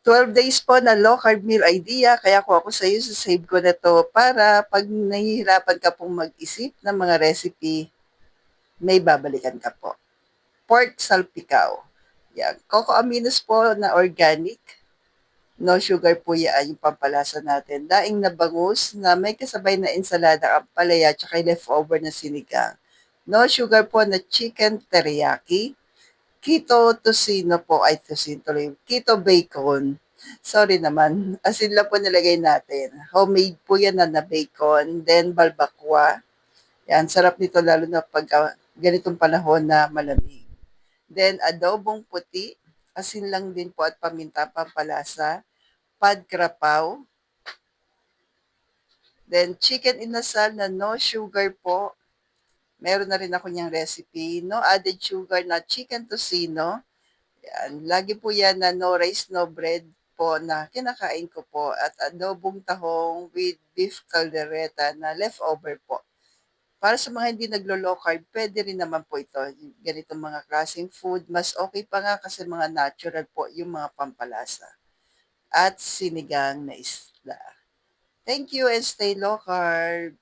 12 days po na low carb meal idea, kaya kung ako sa'yo, save ko na to para 'pag nahihirapan ka pong mag-isip ng mga recipe, may babalikan ka po. Pork salpikaw, yan. Coco aminos po na organic, no sugar po yan yung pampalasa natin. Daing na bangus na may kasabay na ensalada, ampalaya, tsaka yung leftover na sinigang. No sugar po na chicken teriyaki. Keto tocino po, ay tocino tuloy, keto bacon. Sorry naman, asin lang po nilagay natin. Homemade po yan na bacon, then balbakwa. Yan, sarap nito lalo na pag ganitong panahon na malamig. Then adobong puti, asin lang din po at paminta pampalasa. Pad krapaw. Then chicken inasal na no sugar po. Meron na rin ako niyang recipe. No added sugar na chicken tocino. Yan. Lagi po yan na no rice, no bread po na kinakain ko po. At adobong tahong with beef caldereta na leftover po. Para sa mga hindi naglo-low carb, pwede rin naman po ito. Ganitong mga klaseng food. Mas okay pa nga kasi mga natural po yung mga pampalasa. At sinigang na isda. Thank you and stay low carb.